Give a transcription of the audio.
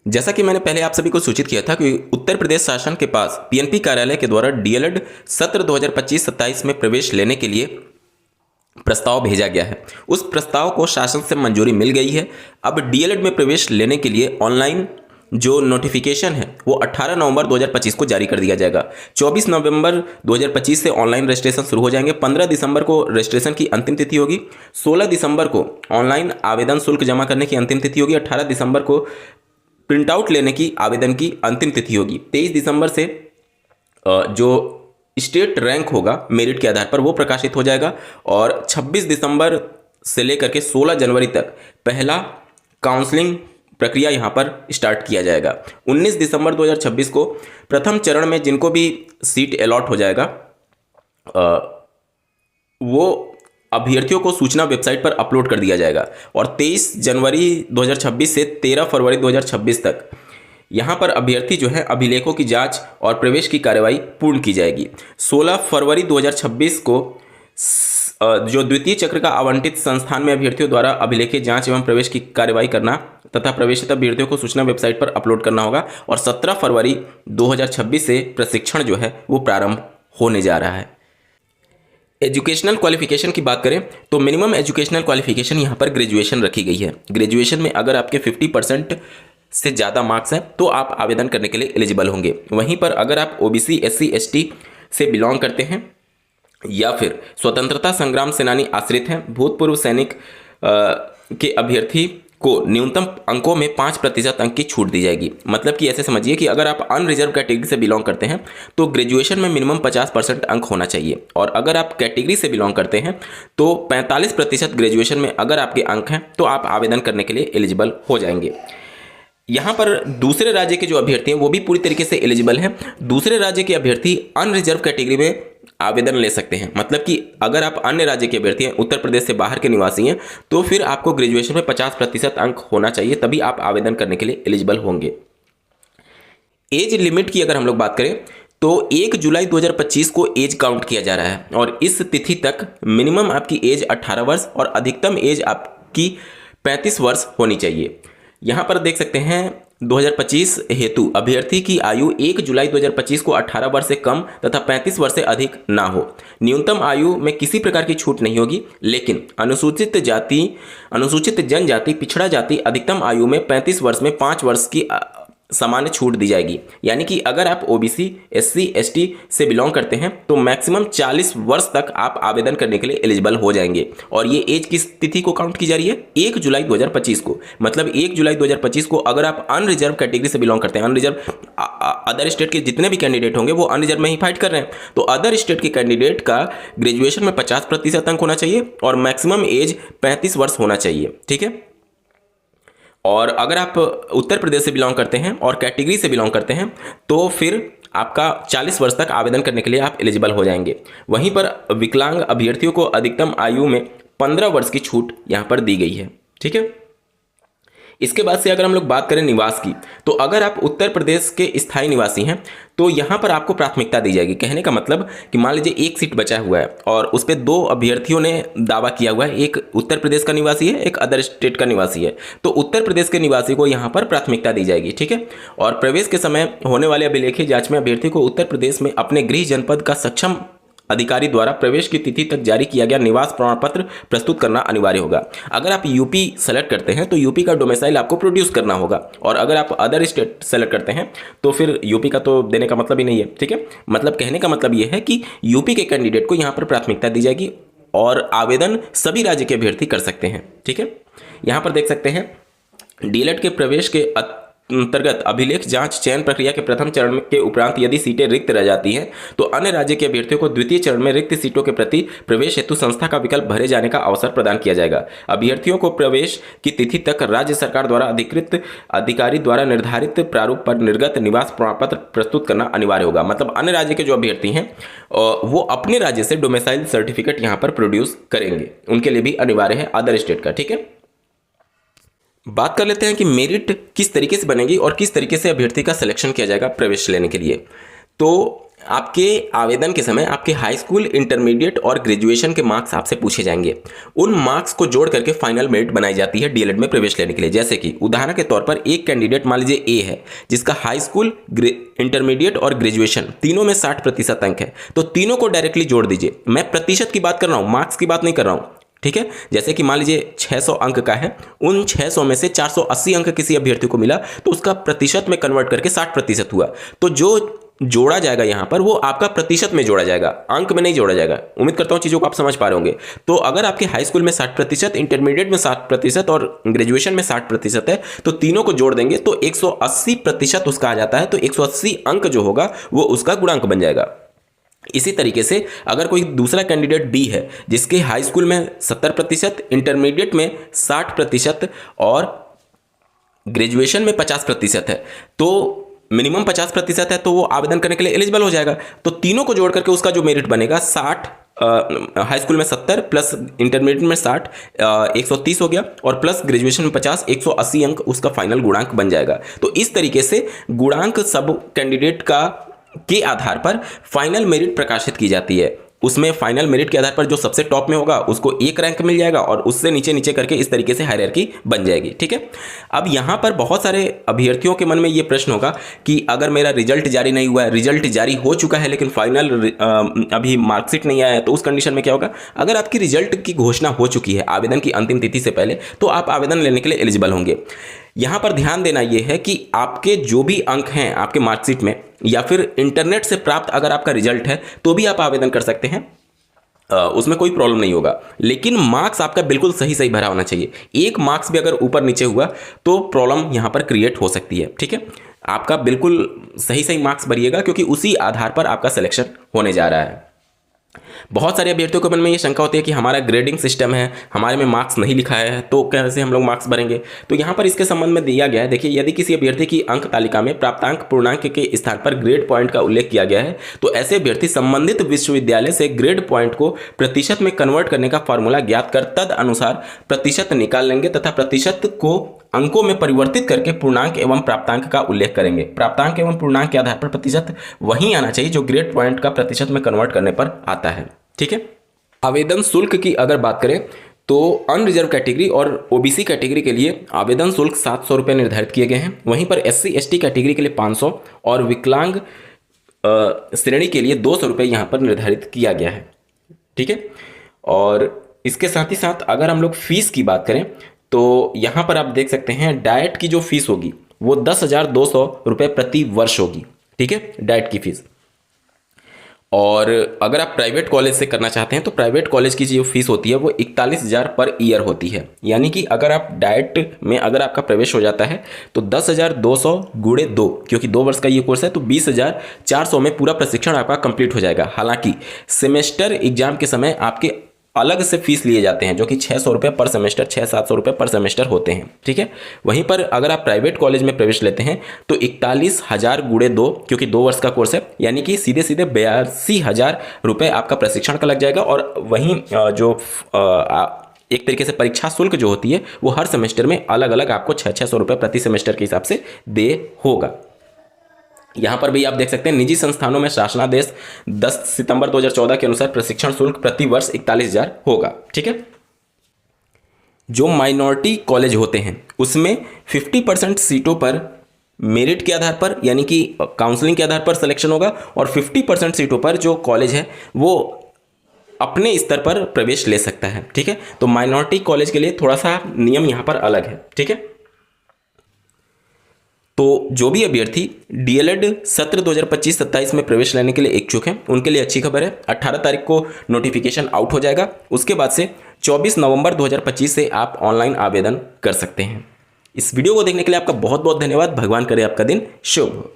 जैसा कि मैंने पहले आप सभी को सूचित किया था कि उत्तर प्रदेश शासन के पास पीएनपी कार्यालय के द्वारा डीएलएड सत्र 2025-27 में प्रवेश लेने के लिए प्रस्ताव भेजा गया है। उस प्रस्ताव को शासन से मंजूरी मिल गई है। अब डीएलएड में प्रवेश लेने के लिए ऑनलाइन जो नोटिफिकेशन है वो 18 नवंबर 2025 को जारी कर दिया जाएगा। 24 नवंबर 2025 से ऑनलाइन रजिस्ट्रेशन शुरू हो जाएंगे। 15 दिसंबर को रजिस्ट्रेशन की अंतिम तिथि होगी। 16 दिसंबर को ऑनलाइन आवेदन शुल्क जमा करने की अंतिम तिथि होगी। 18 दिसंबर को प्रिंट आउट लेने की आवेदन की अंतिम तिथि होगी। 23 दिसंबर से जो स्टेट रैंक होगा मेरिट के आधार पर वो प्रकाशित हो जाएगा और 26 दिसंबर से लेकर के 16 जनवरी तक पहला काउंसलिंग प्रक्रिया यहाँ पर स्टार्ट किया जाएगा। 19 दिसंबर 2026 को प्रथम चरण में जिनको भी सीट अलॉट हो जाएगा वो अभ्यर्थियों को सूचना वेबसाइट पर अपलोड कर दिया जाएगा और 23 जनवरी 2026 से 13 फरवरी 2026 तक यहाँ पर अभ्यर्थी जो है अभिलेखों की जांच और प्रवेश की कार्यवाही पूर्ण की जाएगी। 16 फरवरी 2026 को जो द्वितीय चक्र का आवंटित संस्थान में अभ्यर्थियों द्वारा अभिलेखीय जांच एवं प्रवेश की कार्यवाही करना तथा प्रवेशित अभ्यर्थियों को सूचना वेबसाइट पर अपलोड करना होगा और 17 फरवरी 2026 से प्रशिक्षण जो है वो प्रारंभ होने जा रहा है। एजुकेशनल क्वालिफिकेशन की बात करें तो मिनिमम एजुकेशनल क्वालिफिकेशन यहाँ पर ग्रेजुएशन रखी गई है। ग्रेजुएशन में अगर आपके 50% से ज़्यादा मार्क्स हैं तो आप आवेदन करने के लिए एलिजिबल होंगे। वहीं पर अगर आप ओबीसी SC ST से बिलोंग करते हैं या फिर स्वतंत्रता संग्राम सेनानी आश्रित हैं, भूतपूर्व सैनिक के अभ्यर्थी को न्यूनतम अंकों में 5% अंक की छूट दी जाएगी। मतलब कि ऐसे समझिए कि अगर आप अनरिजर्व कैटेगरी से बिलोंग करते हैं तो ग्रेजुएशन में मिनिमम 50% अंक होना चाहिए और अगर आप कैटेगरी से बिलोंग करते हैं तो 45% ग्रेजुएशन में अगर आपके अंक हैं तो आप आवेदन करने के लिए एलिजिबल हो जाएंगे। यहाँ पर दूसरे राज्य के जो अभ्यर्थी हैं वो भी पूरी तरीके से एलिजिबल हैं। दूसरे राज्य के अभ्यर्थी अनरिजर्व कैटेगरी में आवेदन ले सकते हैं। मतलब कि अगर आप अन्य राज्य के अभ्यर्थी हैं, उत्तर प्रदेश से बाहर के निवासी हैं, तो फिर आपको ग्रेजुएशन में 50% अंक होना चाहिए, तभी आप आवेदन करने के लिए एलिजिबल होंगे। एज लिमिट की अगर हम लोग बात करें तो 1 जुलाई 2025 को एज काउंट किया जा रहा है और इस तिथि तक मिनिमम आपकी एज 18 वर्ष और अधिकतम एज आपकी 35 वर्ष होनी चाहिए। यहाँ पर देख सकते हैं 2025 हेतु अभ्यर्थी की आयु 1 जुलाई 2025 को 18 वर्ष से कम तथा 35 वर्ष से अधिक ना हो। न्यूनतम आयु में किसी प्रकार की छूट नहीं होगी, लेकिन अनुसूचित जाति, अनुसूचित जनजाति, पिछड़ा जाति अधिकतम आयु में 35 वर्ष में 5 वर्ष की सामान्य छूट दी जाएगी। यानी कि अगर आप ओबीसी SC ST से बिलोंग करते हैं तो मैक्सिमम 40 वर्ष तक आप आवेदन करने के लिए एलिजिबल हो जाएंगे और ये एज किस तिथि को काउंट की जा रही है? 1 जुलाई 2025 को। मतलब 1 जुलाई 2025 को अगर आप अनरिजर्व कैटेगरी से बिलोंग करते हैं, अनरिजर्व अदर स्टेट के जितने भी कैंडिडेट होंगे वो अनरिजर्व में ही फाइट कर रहे हैं, तो अदर स्टेट के कैंडिडेट का ग्रेजुएशन में 50% अंक होना चाहिए और मैक्सिमम एज 35 वर्ष होना चाहिए। ठीक है। और अगर आप उत्तर प्रदेश से बिलोंग करते हैं और कैटेगरी से बिलोंग करते हैं तो फिर आपका 40 वर्ष तक आवेदन करने के लिए आप एलिजिबल हो जाएंगे। वहीं पर विकलांग अभ्यर्थियों को अधिकतम आयु में 15 वर्ष की छूट यहाँ पर दी गई है। ठीक है। इसके बाद से अगर हम लोग बात करें निवास की, तो अगर आप उत्तर प्रदेश के स्थायी निवासी हैं तो यहाँ पर आपको प्राथमिकता दी जाएगी। कहने का मतलब कि मान लीजिए एक सीट बचा हुआ है और उस पर 2 अभ्यर्थियों ने दावा किया हुआ है, एक उत्तर प्रदेश का निवासी है, एक अदर स्टेट का निवासी है, तो उत्तर प्रदेश के निवासी को यहाँ पर प्राथमिकता दी जाएगी। ठीक है। और प्रवेश के समय होने वाले अभिलेखीय जाँच में अभ्यर्थी को उत्तर प्रदेश में अपने गृह जनपद का सक्षम अधिकारी द्वारा प्रवेश की तिथि तक जारी किया गया निवास प्रमाण पत्र प्रस्तुत करना अनिवार्य होगा। अगर आप यूपी सेलेक्ट करते हैं तो यूपी का डोमिसाइल आपको प्रोड्यूस करना होगा और अगर आप अदर स्टेट सेलेक्ट करते हैं तो फिर यूपी का तो देने का मतलब ही नहीं है। ठीक है। मतलब कहने का मतलब ये है कि यूपी के कैंडिडेट को यहाँ पर प्राथमिकता दी जाएगी और आवेदन सभी राज्य के अभ्यर्थी कर सकते हैं। ठीक है। यहाँ पर देख सकते हैं डीएलएड के प्रवेश के अंतर्गत अभिलेख जांच चयन प्रक्रिया के प्रथम चरण के उपरांत यदि सीटें रिक्त रह जाती हैं तो अन्य राज्य के अभ्यर्थियों को द्वितीय चरण में रिक्त सीटों के प्रति प्रवेश हेतु संस्था का विकल्प भरे जाने का अवसर प्रदान किया जाएगा। अभ्यर्थियों को प्रवेश की तिथि तक राज्य सरकार द्वारा अधिकृत अधिकारी द्वारा निर्धारित प्रारूप पर निर्गत निवास प्रमाण पत्र प्रस्तुत करना अनिवार्य होगा। मतलब अन्य राज्य के जो अभ्यर्थी हैं वो अपने राज्य से डोमिसाइल सर्टिफिकेट यहाँ पर प्रोड्यूस करेंगे, उनके लिए भी अनिवार्य है अदर स्टेट का। ठीक है। बात कर लेते हैं कि मेरिट किस तरीके से बनेगी और किस तरीके से अभ्यर्थी का सिलेक्शन किया जाएगा प्रवेश लेने के लिए। तो आपके आवेदन के समय आपके हाई स्कूल, इंटरमीडिएट और ग्रेजुएशन के मार्क्स आपसे पूछे जाएंगे। उन मार्क्स को जोड़ करके फाइनल मेरिट बनाई जाती है डीएलएड में प्रवेश लेने के लिए। जैसे कि उदाहरण के तौर पर एक कैंडिडेट मान लीजिए ए है, जिसका हाई स्कूल, इंटरमीडिएट और ग्रेजुएशन तीनों में 60% अंक है, तो तीनों को डायरेक्टली जोड़ दीजिए। मैं प्रतिशत की बात कर रहा हूँ, मार्क्स की बात नहीं कर रहा हूँ, ठीक है। जैसे कि मान लीजिए 600 अंक का है, उन 600 में से 480 अंक किसी अभ्यर्थी को मिला, तो उसका प्रतिशत में कन्वर्ट करके 60% हुआ। तो जो जोड़ा जाएगा यहाँ पर वो आपका प्रतिशत में जोड़ा जाएगा, अंक में नहीं जोड़ा जाएगा। उम्मीद करता हूँ चीज़ों को आप समझ पा रहे होंगे। तो अगर आपके हाई स्कूल में 60%, इंटरमीडिएट में 60% और ग्रेजुएशन में 60% है, तो तीनों को जोड़ देंगे तो 180% उसका आ जाता है। तो 180 अंक जो होगा वो उसका गुणांक बन जाएगा। इसी तरीके से अगर कोई दूसरा कैंडिडेट बी है, जिसके हाई स्कूल में 70%, इंटरमीडिएट में 60% और ग्रेजुएशन में 50% है, तो मिनिमम 50% है, तो वो आवेदन करने के लिए एलिजिबल हो जाएगा। तो तीनों को जोड़ करके उसका जो मेरिट बनेगा 60, हाई स्कूल में 70 प्लस इंटरमीडिएट में 60, 130 हो गया, और प्लस ग्रेजुएशन में 50, 180 अंक उसका फाइनल गुणांक बन जाएगा। तो इस तरीके से गुणांक सब कैंडिडेट के आधार पर फाइनल मेरिट प्रकाशित की जाती है। उसमें फाइनल मेरिट के आधार पर जो सबसे टॉप में होगा उसको एक रैंक मिल जाएगा, और उससे नीचे नीचे करके इस तरीके से हायरार्की बन जाएगी, ठीक है। अब यहाँ पर बहुत सारे अभ्यर्थियों के मन में ये प्रश्न होगा कि अगर मेरा रिजल्ट जारी नहीं हुआ है, रिजल्ट जारी हो चुका है लेकिन फाइनल अभी मार्कशीट नहीं आया है, तो उस कंडीशन में क्या होगा। अगर आपकी रिजल्ट की घोषणा हो चुकी है आवेदन की अंतिम तिथि से पहले, तो आप आवेदन लेने के लिए एलिजिबल होंगे। यहाँ पर ध्यान देना यह है कि आपके जो भी अंक हैं आपके मार्कशीट में, या फिर इंटरनेट से प्राप्त अगर आपका रिजल्ट है, तो भी आप आवेदन कर सकते हैं, उसमें कोई प्रॉब्लम नहीं होगा। लेकिन मार्क्स आपका बिल्कुल सही सही भरा होना चाहिए। एक मार्क्स भी अगर ऊपर नीचे हुआ तो प्रॉब्लम यहाँ पर क्रिएट हो सकती है, ठीक है। आपका बिल्कुल सही सही मार्क्स भरिएगा, क्योंकि उसी आधार पर आपका सिलेक्शन होने जा रहा है। बहुत सारे अभ्यर्थियों के मन में ये शंका होती है कि हमारा ग्रेडिंग सिस्टम है, हमारे में मार्क्स नहीं लिखा है, तो कैसे हम लोग मार्क्स भरेंगे। तो यहाँ पर इसके संबंध में दिया गया है, देखिए, यदि किसी अभ्यर्थी की अंक तालिका में प्राप्तांक पूर्णांक के स्थान पर ग्रेड पॉइंट का उल्लेख किया गया है, तो ऐसे अभ्यर्थी संबंधित विश्वविद्यालय से ग्रेड पॉइंट को प्रतिशत में कन्वर्ट करने का फॉर्मूला ज्ञात कर तद अनुसार प्रतिशत निकाल लेंगे, तथा प्रतिशत को अंकों में परिवर्तित करके पूर्णांक एवं प्राप्तांक का उल्लेख करेंगे। प्राप्तांक एवं पूर्णांक के आधार पर प्रतिशत वही आना चाहिए जो ग्रेड पॉइंट का प्रतिशत में कन्वर्ट करने पर आता है, ठीक है। आवेदन शुल्क की अगर बात करें तो अनरिजर्व कैटेगरी और ओबीसी कैटेगरी के लिए आवेदन शुल्क 700 रुपये निर्धारित किए गए हैं। वहीं पर एससी एसटी कैटेगरी के लिए 500 और विकलांग श्रेणी के लिए 200 रुपये यहाँ पर निर्धारित किया गया है, ठीक है। और इसके साथ ही साथ अगर हम लोग फीस की बात करें तो यहाँ पर आप देख सकते हैं डाइट की जो फीस होगी वो 10,200 रुपये प्रति वर्ष होगी, ठीक है, डाइट की फीस। और अगर आप प्राइवेट कॉलेज से करना चाहते हैं तो प्राइवेट कॉलेज की जो फीस होती है वो 41,000 पर ईयर होती है। यानी कि अगर आप डाइट में अगर आपका प्रवेश हो जाता है तो 10,200 गुणे 2, क्योंकि 2 वर्ष का ये कोर्स है, तो 20,400 में पूरा प्रशिक्षण आपका कंप्लीट हो जाएगा। हालांकि सेमेस्टर एग्जाम के समय आपके अलग से फीस लिए जाते हैं, जो कि 600 रुपये पर सेमेस्टर, 600-700 रुपये पर सेमेस्टर होते हैं, ठीक है। वहीं पर अगर आप प्राइवेट कॉलेज में प्रवेश लेते हैं तो 41,000 गुणे 2, क्योंकि 2 वर्ष का कोर्स है, यानी कि सीधे सीधे 82,000 रुपये आपका प्रशिक्षण का लग जाएगा। और वहीं जो एक तरीके से परीक्षा शुल्क जो होती है वो हर सेमेस्टर में अलग अलग आपको 600 रुपये प्रति सेमेस्टर के हिसाब से दे होगा। यहाँ पर भी आप देख सकते हैं निजी संस्थानों में शासनादेश 10 सितंबर 2014 के अनुसार प्रशिक्षण शुल्क प्रति वर्ष 41,000 होगा, ठीक है। जो माइनॉरिटी कॉलेज होते हैं उसमें 50% सीटों पर मेरिट के आधार पर, यानी कि काउंसलिंग के आधार पर सिलेक्शन होगा, और 50% सीटों पर जो कॉलेज है वो अपने स्तर पर प्रवेश ले सकता है, ठीक है। तो माइनॉरिटी कॉलेज के लिए थोड़ा सा नियम यहाँ पर अलग है, ठीक है। तो जो भी अभ्यर्थी डीएलएड सत्र 2025-27 में प्रवेश लेने के लिए इच्छुक हैं उनके लिए अच्छी खबर है। 18 तारीख को नोटिफिकेशन आउट हो जाएगा। उसके बाद से 24 नवंबर 2025 से आप ऑनलाइन आवेदन कर सकते हैं। इस वीडियो को देखने के लिए आपका बहुत बहुत धन्यवाद। भगवान करे आपका दिन शुभ हो।